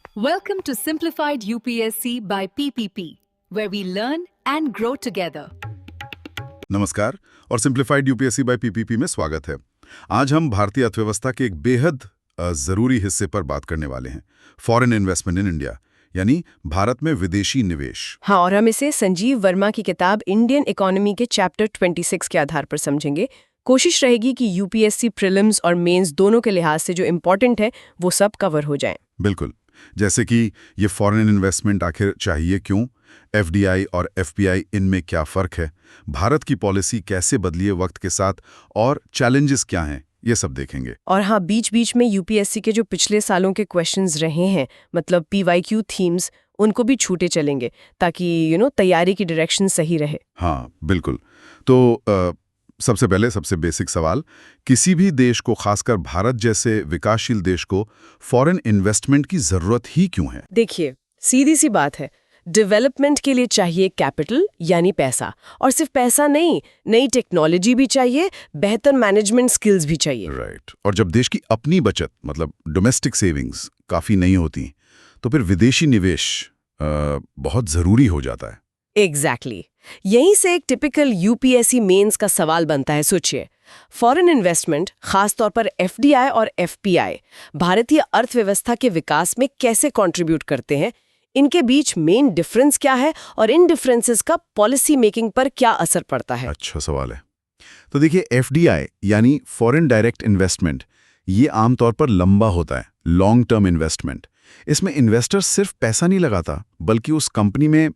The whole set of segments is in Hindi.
Welcome to Simplified UPSC by PPP, where we learn and grow together. नमस्कार और सिंप्लीफाइड यूपीएससी बाय पीपीपी में स्वागत है। आज हम भारतीय अर्थव्यवस्था के एक बेहद जरूरी हिस्से पर बात करने वाले हैं, फॉरेन इन्वेस्टमेंट इन इंडिया, यानी भारत में विदेशी निवेश। हाँ, और हम इसे संजीव वर्मा की किताब इंडियन इकोनॉमी के चैप्टर 26 के आधार पर समझेंगे। कोशिश रहेगी कि यूपीएससी प्रीलिम्स और मेंस दोनों के लिहाज से जो इम्पोर्टेंट है वो सब कवर हो जाएं। बिल्कुल, जैसे कि ये फॉरेन इन्वेस्टमेंट आखिर चाहिए क्यों, एफडीआई और एफपीआई इनमें क्या फ़र्क है, भारत की पॉलिसी कैसे बदली है वक्त के साथ और चैलेंजेस क्या हैं, ये सब देखेंगे। और हाँ, बीच बीच में यूपीएससी के जो पिछले सालों के क्वेश्चंस रहे हैं, मतलब पीवाईक्यू थीम्स, उनको भी छूटे चलेंगे ताकि तैयारी की डायरेक्शन सही रहे। हाँ, बिल्कुल। तो सबसे पहले सबसे बेसिक सवाल, किसी भी देश को, खासकर भारत जैसे विकासशील देश को, फॉरेन इन्वेस्टमेंट की जरूरत ही क्यों है? देखिए, सीधी सी बात है, डेवलपमेंट के लिए चाहिए कैपिटल यानी पैसा, और सिर्फ पैसा नहीं, नई टेक्नोलॉजी भी चाहिए, बेहतर मैनेजमेंट स्किल्स भी चाहिए। राइट। और जब देश की अपनी बचत, मतलब डोमेस्टिक सेविंग्स काफी नहीं होती, तो फिर विदेशी निवेश बहुत जरूरी हो जाता है। एग्जैक्टली। यहीं से एक टिपिकल यूपीएससी मेंस का सवाल बनता है। सोचिए, फॉरेन इन्वेस्टमेंट, खासतौर पर एफडीआई और एफपीआई, भारतीय अर्थव्यवस्था के विकास में कैसे कंट्रीब्यूट करते हैं, इनके बीच मेन डिफरेंस क्या है और इन डिफरेंसेस का पॉलिसी मेकिंग पर क्या असर पड़ता है? अच्छा सवाल है। तो देखिए, एफडीआई यानी फॉरेन डायरेक्ट इन्वेस्टमेंट, ये आमतौर पर लंबा होता है, लॉन्ग टर्म इन्वेस्टमेंट। इसमें इन्वेस्टर सिर्फ पैसा नहीं लगाता, बल्कि उस कंपनी में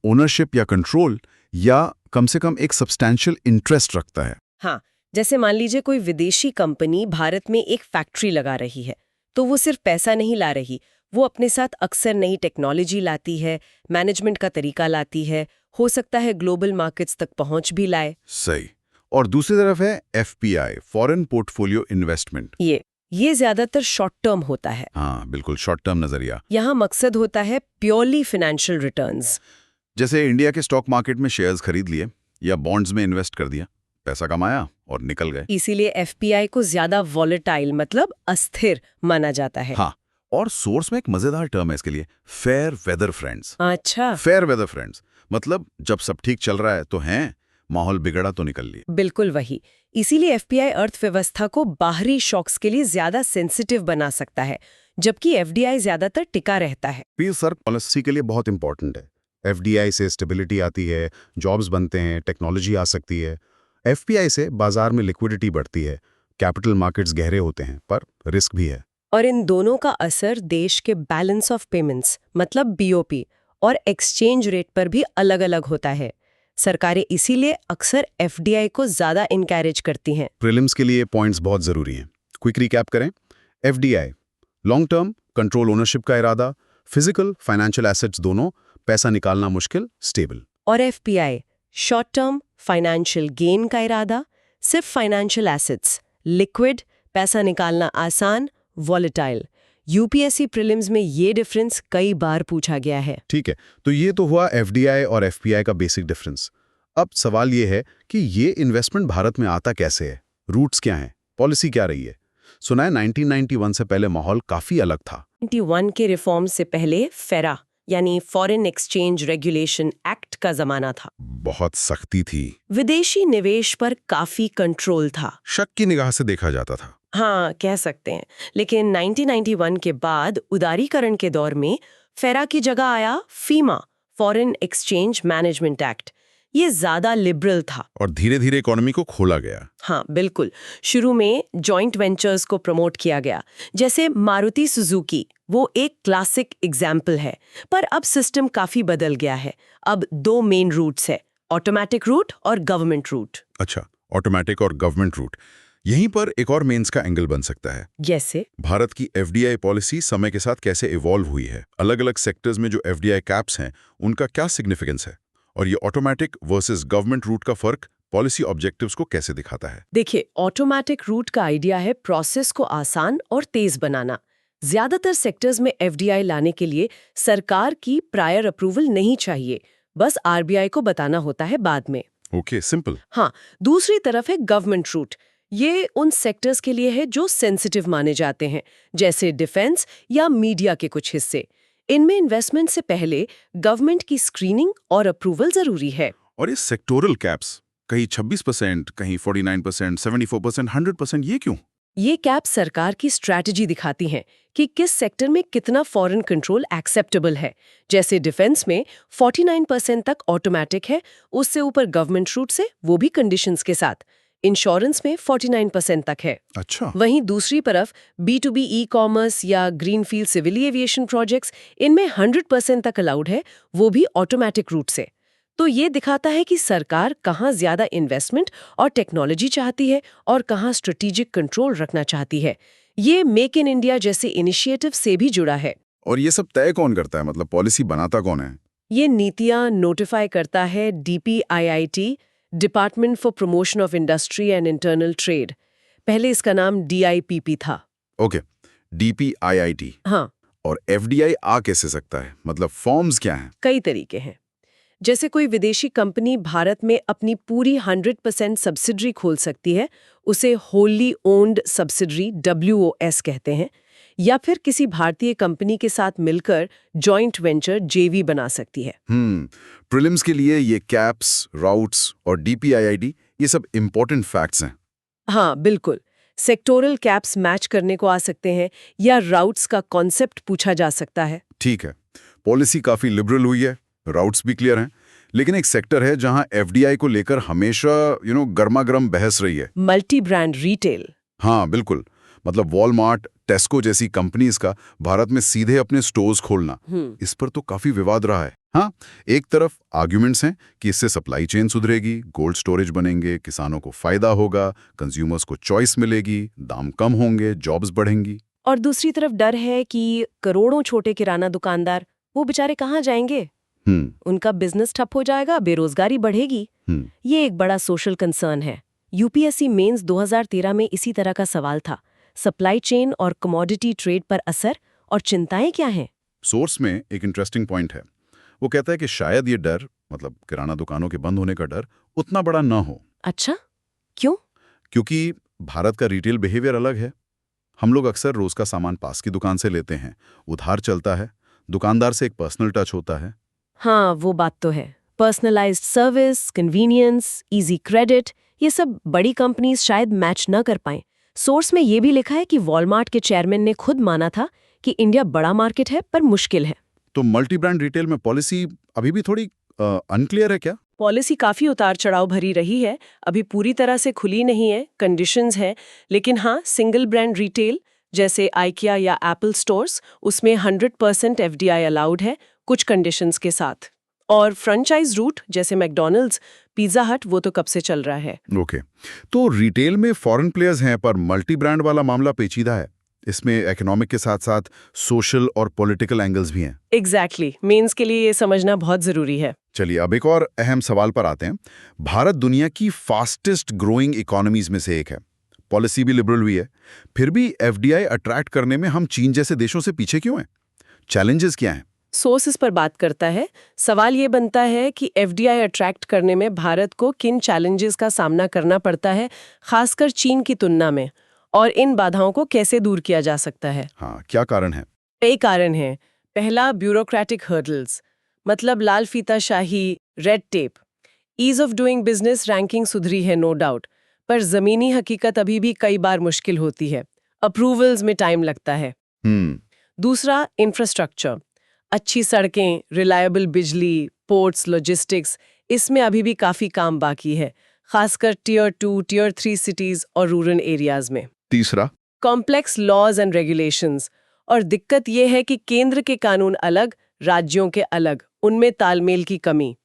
ओनरशिप या कंट्रोल या कम से कम एक सब्सटैंशियल इंटरेस्ट रखता है। हाँ, जैसे मान लीजिए कोई विदेशी कंपनी भारत में एक फैक्ट्री लगा रही है, तो वो सिर्फ पैसा नहीं ला रही, वो अपने साथ अक्सर नई टेक्नोलॉजी लाती है, मैनेजमेंट का तरीका लाती है, हो सकता है ग्लोबल मार्केट्स तक पहुंच भी लाए। सही। और दूसरी तरफ है एफपीआई, फॉरेन पोर्टफोलियो इन्वेस्टमेंट। ये ज्यादातर शॉर्ट टर्म होता है। हाँ, बिल्कुल, शॉर्ट टर्म नजरिया। यहाँ मकसद होता है प्योरली फाइनेंशियल रिटर्न्स। जैसे इंडिया के स्टॉक मार्केट में शेयर्स खरीद लिए या बॉन्ड्स में इन्वेस्ट कर दिया, पैसा कमाया और निकल गए। इसीलिए एफपीआई को ज्यादा वॉलेटाइल, मतलब अस्थिर माना जाता है। हाँ, और सोर्स में एक मजेदार टर्म है इसके लिए, फेयर वेदर फ्रेंड्स। अच्छा, फेयर वेदर फ्रेंड्स मतलब जब सब ठीक चल रहा है तो हैं, माहौल बिगड़ा तो निकल लिए। बिल्कुल वही। इसीलिए एफपीआई अर्थव्यवस्था को बाहरी शॉक्स के लिए ज्यादा सेंसिटिव बना सकता है, जबकि एफडीआई ज्यादातर टिका रहता है। ये सर पॉलिसी के लिए बहुत इंपॉर्टेंट है। एफडीआई से स्टेबिलिटी आती है, जॉब्स बनते हैं, टेक्नोलॉजी आ सकती है। एफपीआई से बाजार में लिक्विडिटी बढ़ती है, कैपिटल मार्केट्स गहरे होते हैं, पर रिस्क भी है। और इन दोनों का असर देश के बैलेंस ऑफ पेमेंट्स, मतलब बीओपी, और एक्सचेंज रेट पर भी अलग-अलग होता है। सरकारें इसीलिए अक्सर एफडीआई को ज्यादा इनकरेज करती हैं। प्रीलिम्स के लिए पॉइंट्स बहुत जरूरी हैं। क्विक रिकैप करें। FDI long term, control ownership का इरादा, फिजिकल फाइनेंशियल एसेट्स दोनों, पैसा निकालना मुश्किल, स्टेबल। और FPI short term, financial gain का इरादा, सिर्फ फाइनेंशियल एसेट्स, लिक्विड, पैसा निकालना आसान, वॉलेटाइल। यूपीएससी प्रीलिम्स में ये डिफरेंस कई बार पूछा गया है। ठीक है, तो ये तो हुआ एफडीआई और एफपीआई का बेसिक डिफरेंस। अब सवाल ये है कि ये इन्वेस्टमेंट भारत में आता कैसे है, रूट्स क्या हैं, पॉलिसी क्या रही है? सुना है 1991 से पहले माहौल काफी अलग था। 91 के रिफॉर्म से पहले फेरा यानी फॉरेन एक्सचेंज रेगुलेशन एक्ट का जमाना था। बहुत सख्ती थी, विदेशी निवेश पर काफी कंट्रोल था। शक की निगाह से देखा जाता था। हाँ, कह सकते हैं। लेकिन 1991 के बाद उदारीकरण के दौर में फेरा की जगह आया फीमा, फॉरेन एक्सचेंज मैनेजमेंट एक्ट। ये ज्यादा लिबरल था और धीरे धीरे इकोनॉमी को खोला गया। हाँ, बिल्कुल। शुरू में जॉइंट वेंचर्स को प्रमोट किया गया, जैसे मारुति सुजुकी, वो एक क्लासिक एग्जाम्पल है। पर अब सिस्टम काफी बदल गया है। अब दो मेन रूट्स है, ऑटोमेटिक रूट और गवर्नमेंट रूट। अच्छा, ऑटोमेटिक और गवर्नमेंट रूट। यहीं पर एक और मेंस का एंगल बन सकता है। जैसे भारत की एफडीआई पॉलिसी समय के साथ कैसे इवॉल्व हुई है, अलग अलग सेक्टर्स में जो एफडीआई कैप्स हैं उनका क्या सिग्निफिकेंस है, और ये ऑटोमेटिक वर्सेस गवर्नमेंट रूट का फर्क पॉलिसी ऑब्जेक्टिव्स को कैसे दिखाता है? देखिए, ऑटोमेटिक रूट का आइडिया है प्रोसेस को आसान और तेज बनाना। ज्यादातर सेक्टर्स में एफडीआई लाने के लिए सरकार की प्रायर अप्रूवल नहीं चाहिए, बस आरबीआई को बताना होता है बाद में। Okay, simple. हाँ, दूसरी तरफ है गवर्नमेंट रूट। ये उन सेक्टर्स के लिए है जो सेंसिटिव माने जाते हैं, जैसे डिफेंस या मीडिया के कुछ हिस्से। इनमें इन्वेस्टमेंट से पहले गवर्नमेंट की स्क्रीनिंग और अप्रूवल जरूरी है। और ये सेक्टोरल कैप्स, कहीं 26%, कहीं 49%, 74%, 100%, ये क्यों? ये कैप सरकार की स्ट्रैटेजी दिखाती हैं कि किस सेक्टर में कितना फॉरेन कंट्रोल एक्सेप्टेबल है। जैसे डिफेंस में 49% तक ऑटोमेटिक है, उससे ऊपर गवर्नमेंट रूट से, वो भी कंडीशंस के साथ। इंश्योरेंस में 49% तक है। अच्छा। वहीं दूसरी तरफ B2B ई-कॉमर्स या ग्रीनफील्ड सिविल एविएशन प्रोजेक्ट्स, इनमें 100% तक अलाउड है, वो भी ऑटोमेटिक रूट से। तो ये दिखाता है कि सरकार कहाँ ज्यादा इन्वेस्टमेंट और टेक्नोलॉजी चाहती है और कहाँ स्ट्रेटेजिक कंट्रोल रखना चाहती है। ये मेक इन इंडिया जैसे इनिशिएटिव से भी जुड़ा है। और ये सब तय कौन करता है, मतलब पॉलिसी बनाता कौन है? ये नीतियां नोटिफाई करता है DPIIT, department for promotion of industry and internal trade. पहले इसका नाम DIPP था। Okay, DPIIT। हाँ, और FDI आ कैसे सकता है, मतलब फॉर्म्स क्या हैं? कई तरीके हैं। जैसे कोई विदेशी कंपनी भारत में अपनी पूरी 100% सब्सिडरी खोल सकती है, उसे होली ओन्ड सब्सिडरी WOS कहते हैं, या फिर किसी भारतीय कंपनी के साथ मिलकर जॉइंट वेंचर JV बना सकती है। प्रीलिम्स के लिए ये कैप्स, राउट्स और DPIIT, ये सब इंपॉर्टेंट फैक्ट्स हैं। हाँ, बिल्कुल। सेक्टोरल कैप्स मैच करने को आ सकते हैं या राउट्स का कॉन्सेप्ट पूछा जा सकता है। ठीक है, पॉलिसी काफी लिबरल हुई है, राउट्स भी क्लियर हैं, लेकिन एक सेक्टर है जहां FDI को लेकर हमेशा गर्मा-गर्म बहस रही है। Multi brand retail. हाँ बिल्कुल, मतलब वॉलमार्ट, टेस्को जैसी कंपनीज का भारत में सीधे अपने स्टोर्स खोलना, इस पर तो काफी विवाद रहा है। हाँ, एक तरफ आर्ग्यूमेंट्स हैं कि इससे सप्लाई चेन सुधरेगी, कोल्ड स्टोरेज बनेंगे, किसानों को फायदा होगा, कंज्यूमर्स को चॉइस मिलेगी, दाम कम होंगे, जॉब्स बढ़ेंगी। और दूसरी तरफ डर है कि करोड़ों छोटे किराना दुकानदार, वो बेचारे कहाँ जाएंगे? उनका बिजनेस ठप हो जाएगा, बेरोजगारी बढ़ेगी। ये एक बड़ा सोशल कंसर्न है। UPSC मेंस 2013 में इसी तरह का सवाल था। सप्लाई चेन और कमोडिटी ट्रेड पर असर और चिंताएं क्या हैं? सोर्स में एक इंटरेस्टिंग पॉइंट है। वो कहता है कि शायद ये डर, मतलब किराना दुकानों के बंद होने का डर, उतना बड़ा ना हो। अच्छा, क्यों? क्योंकि भारत का रिटेल बिहेवियर अलग है। हम लोग अक्सर रोज का सामान पास की दुकान से लेते हैं, उधार चलता है, दुकानदार से एक पर्सनल टच होता है। हाँ, वो बात तो है। Personalised service, convenience, easy credit, ये सब बड़ी कंपनीज शायद मैच न कर पाएं। सोर्स में ये भी लिखा है कि वॉलमार्ट के चेयरमैन ने खुद माना था कि इंडिया बड़ा मार्केट है पर मुश्किल है। तो मल्टी ब्रांड रिटेल में पॉलिसी अभी भी थोड़ी अनक्लियर है क्या? पॉलिसी काफी उतार चढ़ाव भरी रही है, अभी पूरी तरह से खुली नहीं है, कंडीशंस है। लेकिन हाँ, सिंगल ब्रांड रिटेल जैसे आइकिया या एप्पल स्टोर्स, उसमें 100% FDI अलाउड है, कुछ कंडीशंस के साथ। और फ्रेंचाइज रूट जैसे मैकडॉनल्ड्स, पिज्जा हट, वो तो कब से चल रहा है। ओके, तो रिटेल में फॉरेन प्लेयर्स हैं, पर मल्टी ब्रांड वाला मामला पेचीदा है। इसमें इकोनॉमिक के साथ साथ सोशल और पॉलिटिकल एंगल्स भी हैं। एग्जैक्टली, मेंस के लिए ये समझना बहुत जरूरी है। चलिए अब एक और अहम सवाल पर आते हैं। भारत दुनिया की फास्टेस्ट ग्रोइंग इकोनॉमीज में से एक है, पॉलिसी भी लिबरल हुई है, फिर भी FDI अट्रैक्ट करने में हम चीन जैसे देशों से पीछे क्यों हैं? चैलेंजेस क्या हैं? सोर्स इस पर बात करता है। सवाल ये बनता है कि FDI अट्रैक्ट करने में भारत को किन चैलेंजेस का सामना करना पड़ता है, खासकर चीन की तुलना में, और इन बाधाओं को कैसे दूर किया जा सकता है। हाँ, क्या कारण है? कई कारण हैं। पहला, ब्यूरोक्रेटिक हर्डल्स, मतलब लाल फीताशाही, red tape. Ease of doing business ranking सुधरी है नो डाउट, पर जमीनी हकीकत अभी भी कई बार मुश्किल होती है। अप्रूवल्स में टाइम लगता है। दूसरा, इंफ्रास्ट्रक्चर, अच्छी सड़कें, रिलायबल बिजली, पोर्ट्स, लॉजिस्टिक्स, इसमें अभी भी काफी काम बाकी है, खासकर Tier 2, Tier 3 सिटीज और रूरल एरियाज में। तीसरा, कॉम्प्लेक्स लॉज एंड रेगुलेशंस, और दिक्कत यह है कि केंद्र के कानून अलग, राज्यों के अलग, उनमें तालमेल की कमी।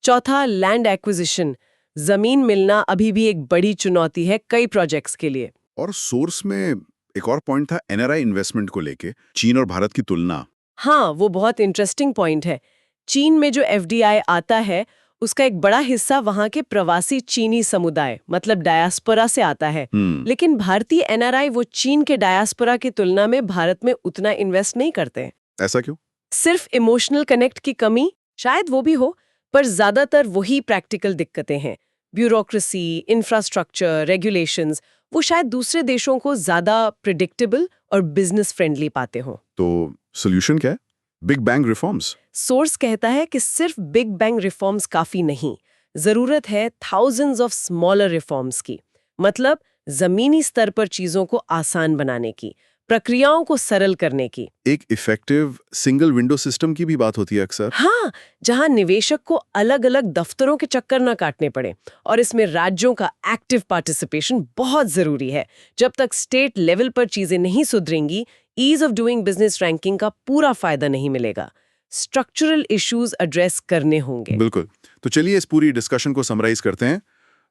चौथा, लैंड एक्विजिशन, जमीन मिलना अभी भी एक बड़ी चुनौती है कई प्रोजेक्ट्स के लिए। और सोर्स में एक और पॉइंट था NRI इन्वेस्टमेंट को लेके, चीन और भारत की तुलना। हाँ, वो बहुत इंटरेस्टिंग पॉइंट है। चीन में जो FDI आता है, उसका एक बड़ा हिस्सा वहाँ के प्रवासी चीनी समुदाय, मतलब डायस्पोरा से आता है। लेकिन भारतीय NRI वो चीन के डायस्पोरा की तुलना में भारत में उतना इन्वेस्ट नहीं करते। ऐसा क्यों? सिर्फ इमोशनल कनेक्ट की कमी, शायद वो भी हो, पर ज्यादातर वही प्रैक्टिकल दिक्कतें हैं। ब्यूरोक्रेसी, इंफ्रास्ट्रक्चर, रेगुलेशंस, वो शायद दूसरे देशों को ज्यादा प्रिडिक्टेबल और बिजनेस फ्रेंडली पाते हों। तो सोल्यूशन क्या है? Big bang reforms. सोर्स कहता है कि सिर्फ बिग बैंग रिफॉर्म्स काफी नहीं, जरूरत है थाउजेंड्स ऑफ स्मॉलर रिफॉर्म्स की। मतलब जमीनी स्तर पर चीजों को आसान बनाने की, प्रक्रियाओं को सरल करने की। एक इफेक्टिव सिंगल विंडो सिस्टम की भी बात होती है अक्सर। हाँ, जहां निवेशक को अलग अलग दफ्तरों के चक्कर न काटने पड़े, और इसमें राज्यों का एक्टिव पार्टिसिपेशन बहुत जरूरी है। जब तक स्टेट लेवल पर चीजें नहीं सुधरेंगी, ease of doing business ranking का पूरा फायदा नहीं मिलेगा। स्ट्रक्चरल इश्यूज एड्रेस करने होंगे। बिल्कुल। तो चलिए इस पूरी डिस्कशन को समराइज करते हैं।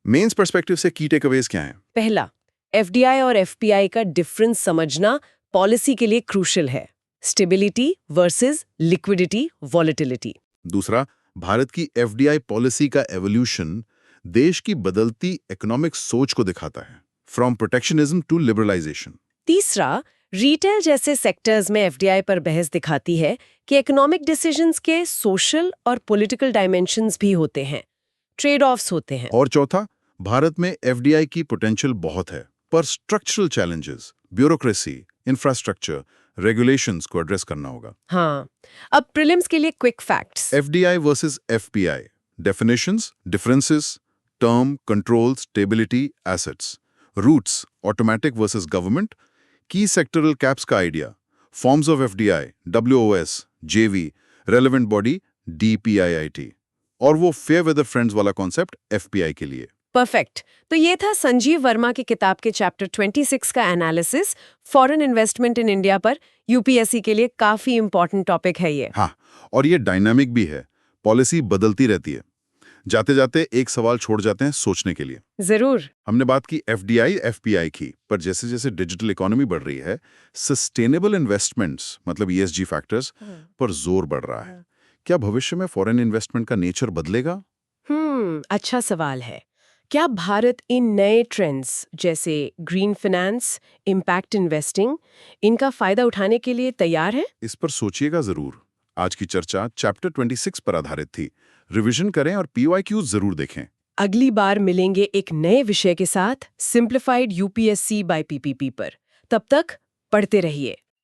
मेंस पर्सपेक्टिव से की टेकअवेज क्या हैं? पहला, एफडीआई और एफपीआई का डिफरेंस समझना पॉलिसी के लिए क्रूशियल है। Stability versus liquidity volatility. दूसरा, भारत की एफडीआई पॉलिसी का एवोल्यूशन देश की बदलती इकोनॉमिक सोच को दिखाता है, फ्रॉम प्रोटेक्शनिज्म टू लिबरलाइजेशन। तीसरा, रिटेल जैसे सेक्टर्स में एफडीआई पर बहस दिखाती है कि इकोनॉमिक डिसीजंस के सोशल और पॉलिटिकल डायमेंशंस भी होते हैं, ट्रेड ऑफ्स होते हैं। और चौथा, भारत में एफडीआई की पोटेंशियल बहुत है, पर structural challenges, bureaucracy, infrastructure, regulations को एड्रेस करना होगा। हाँ, अब प्रीलिम्स के लिए quick facts. FDI versus FPI, definitions, differences, term, control, stability, assets, routes, automatic versus government, की सेक्टरल कैप्स का idea, forms of FDI, WOS, JV, relevant body, DPIIT, और वो फेयर वेदर फ्रेंड्स वाला कॉन्सेप्ट एफपीआई के लिए। परफेक्ट। तो ये था संजीव वर्मा की किताब के चैप्टर 26 का analysis, foreign investment in India पर। यूपीएससी के लिए काफी इंपॉर्टेंट टॉपिक है ये। हाँ, और ये डायनामिक भी है, पॉलिसी बदलती रहती है। जाते जाते एक सवाल छोड़ जाते हैं सोचने के लिए। जरूर। हमने बात की एफडीआई एफपीआई की, पर जैसे जैसे डिजिटल इकोनॉमी बढ़ रही है, सस्टेनेबल इन्वेस्टमेंट्स मतलब ईएसजी फैक्टर्स पर जोर बढ़ रहा है। क्या भविष्य में फॉरेन इन्वेस्टमेंट का नेचर बदलेगा? अच्छा सवाल है। क्या भारत इन नए ट्रेंड्स जैसे ग्रीन फाइनेंस, इम्पैक्ट इन्वेस्टिंग, इनका फायदा उठाने के लिए तैयार है? इस पर सोचिएगा जरूर। आज की चर्चा चैप्टर 26 पर आधारित थी। रिवीजन करें और पीवाईक्यूज जरूर देखें। अगली बार मिलेंगे एक नए विषय के साथ, सिंप्लीफाइड यूपीएससी बाय पीपीपी पर। तब तक पढ़ते रहिए।